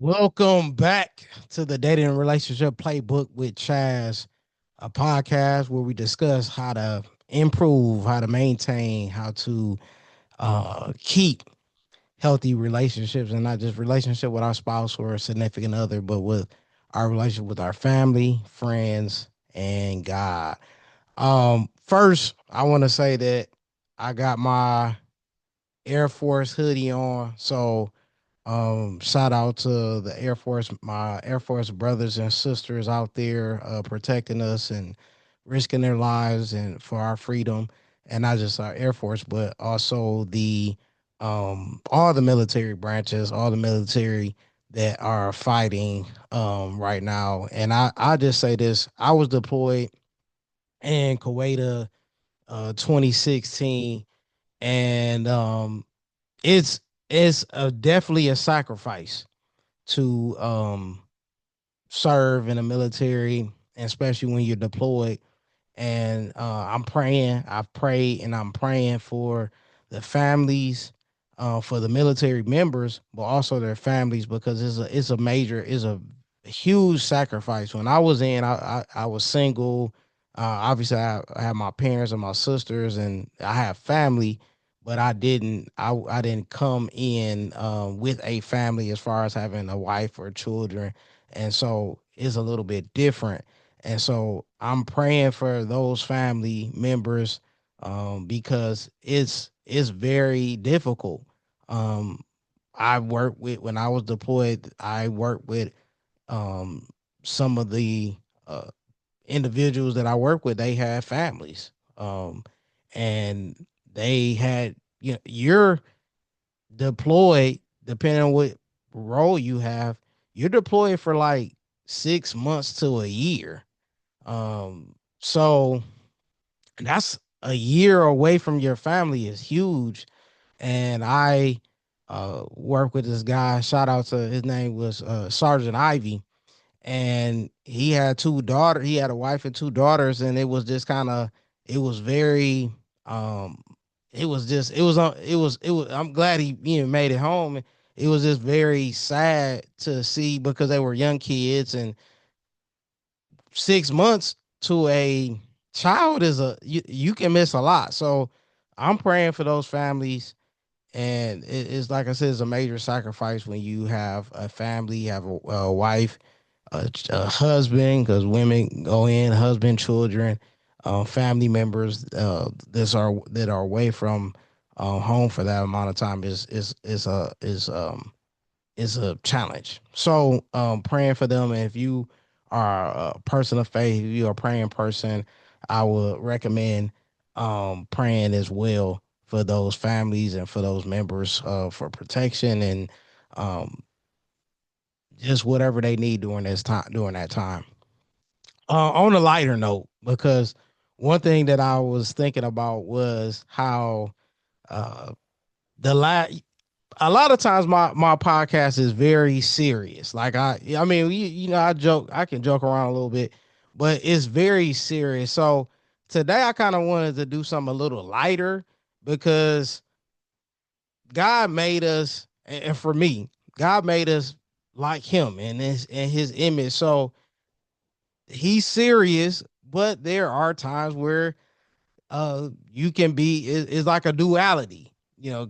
Welcome back to the Dating and Relationship Playbook with Chaz, a podcast where we discuss how to improve, how to maintain, how to keep healthy relationships, and not just relationship with our spouse or a significant other, but with our relationship with our family, friends, and God. First, I want to say that I got my Air Force hoodie on, so shout out to the Air Force, my Air Force brothers and sisters out there protecting us and risking their lives and for our freedom, and not just our Air Force, but also the all the military branches, all the military that are fighting right now. And I just say this: I was deployed in Kuwait 2016, and it's definitely a sacrifice to serve in the military, and especially when you're deployed. And I'm praying. I've prayed, and I'm praying for the families, for the military members, but also their families because it's a huge sacrifice. When I was in, I was single. Obviously, I had my parents and my sisters, and I have family, but I didn't come in with a family as far as having a wife or children, and so it's a little bit different. And so I'm praying for those family members because it's very difficult. Um, I worked with when I was deployed. I worked with um, some of the uh, individuals that I work with. They had families, and they had you're deployed depending on what role you have. You're deployed for like 6 months to a year, so that's a year away from your family is huge. And I work with this guy. Shout out to his name was Sergeant Ivy, and he had two daughters. He had a wife and two daughters, and it was just kind of it was very um it was just it was. I'm glad he made it home. It was just very sad to see because they were young kids, and 6 months to a child is you can miss a lot. So I'm praying for those families, and it's like I said, it's a major sacrifice when you have a family, you have a wife, a husband, because women go in, husband, children, family members that are away from home for that amount of time is a challenge. So praying for them. And if you are a person of faith, if you're a praying person, I would recommend praying as well for those families and for those members for protection and um, just whatever they need during that time. On a lighter note, because one thing that I was thinking about was how uh, the a lot of times my podcast is very serious. Like I mean, I joke, I can joke around a little bit, but it's very serious. So today I kind of wanted to do something a little lighter because God made us, and for me, God made us like Him and his image. So He's serious, but there are times where you can be it's like a duality.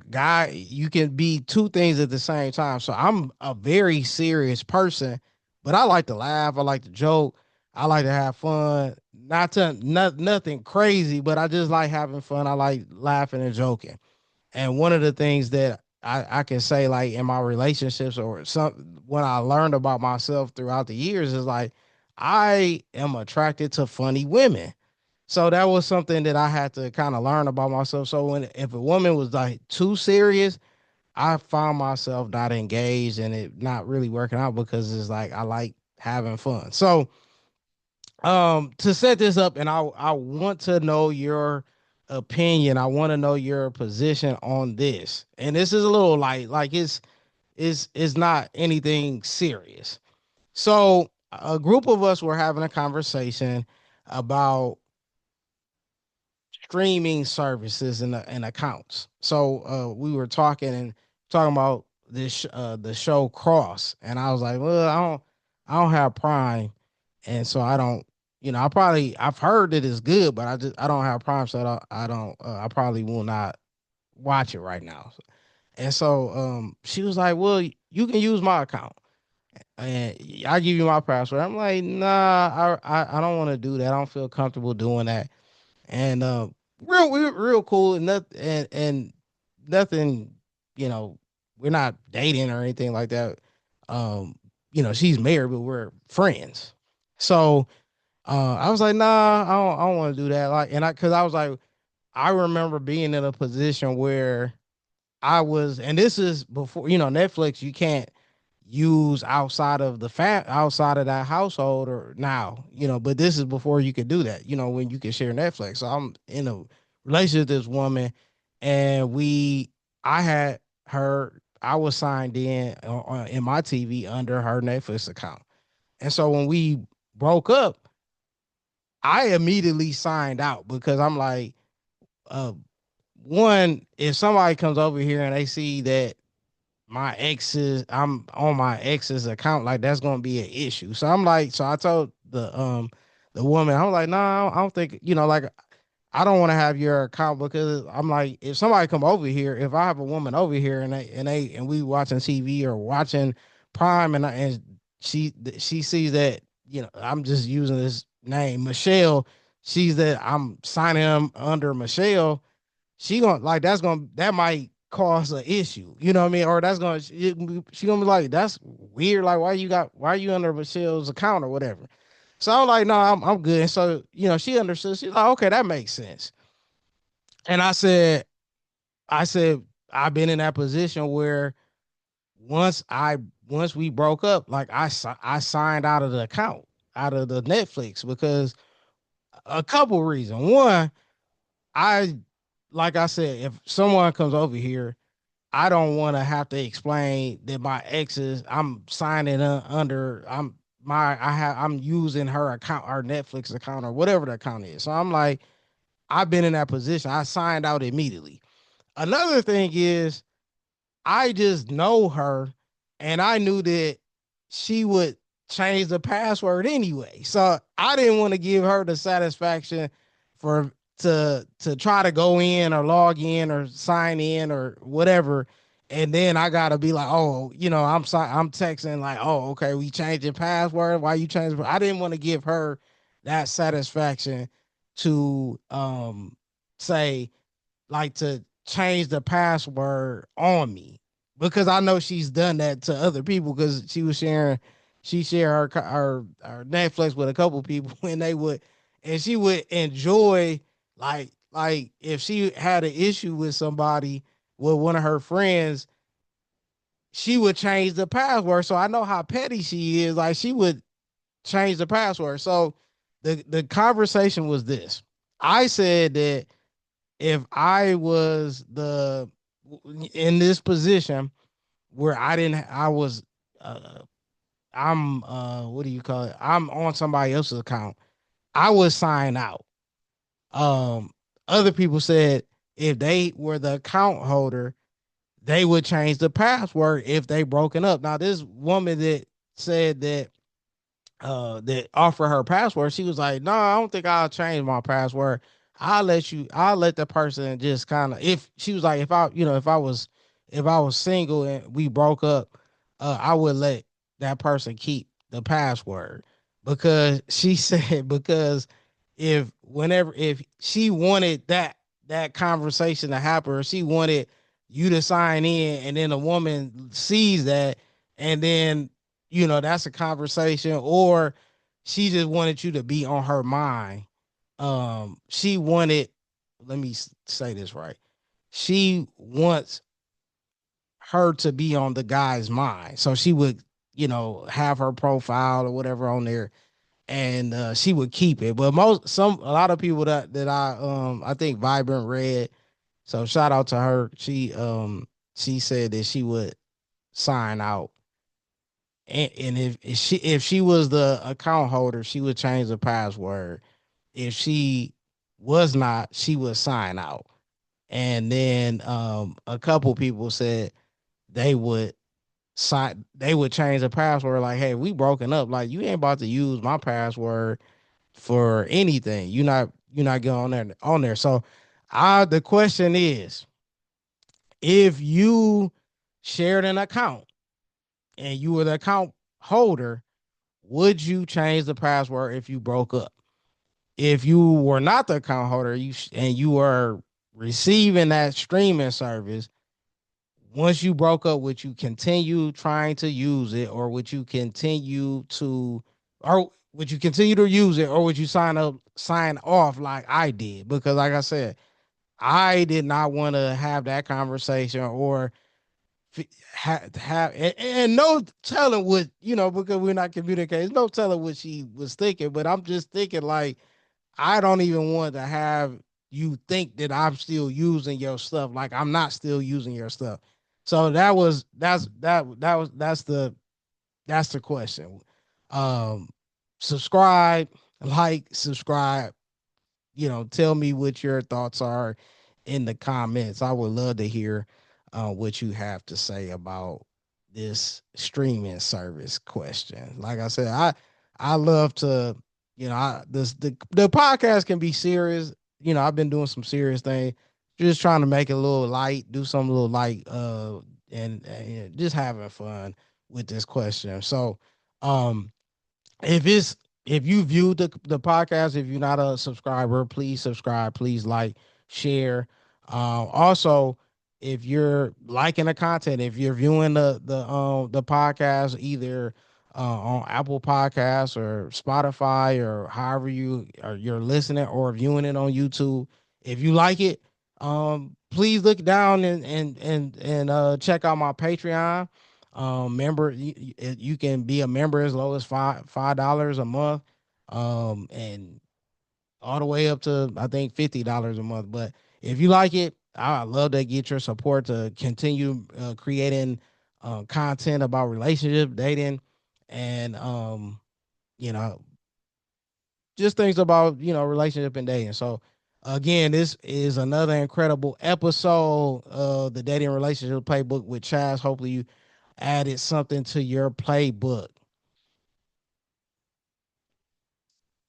God, you can be two things at the same time. So I'm a very serious person, but I like to laugh, I like to joke, I like to have fun. Nothing crazy, but I just like having fun. I like laughing and joking. And one of the things that I can say, like in my relationships or some when I learned about myself throughout the years, is like I am attracted to funny women. So that was something that I had to kind of learn about myself. So when if a woman was like too serious, I found myself not engaged and it not really working out because it's like I like having fun. So to set this up, and I want to know your opinion. I want to know your position on this. And this is a little light, like it's not anything serious. So a group of us were having a conversation about streaming services and accounts. So we were talking about the show Cross, and I was like, well, I don't have Prime, and so I don't. I've heard that it's good, but I don't have Prime, so I probably will not watch it right now. And so she was like, well, you can use my account and I give you my password. I'm like, nah, I don't want to do that. I don't feel comfortable doing that. And real cool and and nothing, you know, we're not dating or anything like that. Um, she's married, but we're friends. So I was like, nah, I don't want to do that. Like, cause I was like, I remember being in a position where and this is before, Netflix, you can't use outside of that household or now, but this is before you could do that, when you can share Netflix. So I'm in a relationship with this woman and I had I was signed in my TV under her Netflix account. And so when we broke up, I immediately signed out because I'm like, uh, one, if somebody comes over here and they see that I'm on my ex's account, like that's gonna be an issue. So I'm like, so I told the woman, I'm like, no, I don't think, like I don't want to have your account because I'm like, if somebody come over here, if I have a woman over here and we watching TV or watching Prime and she sees that, I'm just using this name, Michelle, sees that I'm signing him under Michelle, she gonna like that might cause an issue. You know what I mean? Or she gonna be like, that's weird. Like why are you under Michelle's account or whatever? So I'm like, no, I'm good. And so, she understood. She's like, okay, that makes sense. And I said, I've been in that position where once I once we broke up, like I signed out of the account, out of the Netflix because a couple reasons. One, I like I said, if someone comes over here, I don't want to have to explain that my exes, I'm signing under, I'm using her account, our Netflix account or whatever the account is. So I'm like, I've been in that position. I signed out immediately. Another thing is I just know her and I knew that she would change the password anyway. So I didn't want to give her the satisfaction for to try to go in or log in or sign in or whatever. And then I gotta be like, oh, I'm texting like, oh, okay, we changing password. Why you changing? I didn't want to give her that satisfaction to say like to change the password on me because I know she's done that to other people because she shared her Netflix with a couple people and and she would enjoy like if she had an issue with somebody with one of her friends, she would change the password. So I know how petty she is. Like she would change the password. So the conversation was this. I said that if I was in this position where I didn't, I was, uh, I'm, what do you call it? I'm on somebody else's account. I would sign out. Um, Other people said if they were the account holder, they would change the password if they broken up. Now, this woman that said that offer her password, she was like, no, I don't think I'll change my password. I'll let the person just kind of if she was like, if I was single and we broke up, I would let that person keep the password because she said because if she wanted that conversation to happen or she wanted you to sign in and then a woman sees that and then that's a conversation or she just wanted you to be on her mind. She wanted, let me say this right. She wants her to be on the guy's mind. So she would, have her profile or whatever on there and she would keep it. But a lot of people that I think Vibrant Red. So shout out to her. She said that she would sign out and if she was the account holder, she would change the password. If she was not, she would sign out. And then a couple people said they would they would change the password like, hey, we broken up. Like you ain't about to use my password for anything. You're not going on there. So the question is, if you shared an account and you were the account holder, would you change the password if you broke up? If you were not the account holder, and you were receiving that streaming service, once you broke up, would you continue trying to use it, or would you continue to use it, or would you sign off like I did? Because, like I said, I did not want to have that conversation, or have and no telling what because we're not communicating. No telling what she was thinking, but I'm just thinking like I don't even want to have you think that I'm still using your stuff. Like I'm not still using your stuff. So that's the question. Um, subscribe, subscribe. Tell me what your thoughts are in the comments. I would love to hear what you have to say about this streaming service question. Like I said, I love to, the podcast can be serious. I've been doing some serious things, just trying to make it a little light, do some little light, and just having fun with this question. So, um, if it's if you viewed the podcast, if you're not a subscriber, please subscribe, please like, share. Also, if you're liking the content, if you're viewing the podcast either on Apple Podcasts or Spotify or however you're listening or viewing it on YouTube, if you like it, please look down and check out my Patreon. Member, you can be a member as low as $5 a month, and all the way up to I think $50 a month. But if you like it, I love to get your support to continue creating content about relationship, dating, and you know just things about relationship and dating. So again, this is another incredible episode of the Dating Relationship Playbook with Chaz. Hopefully you added something to your playbook.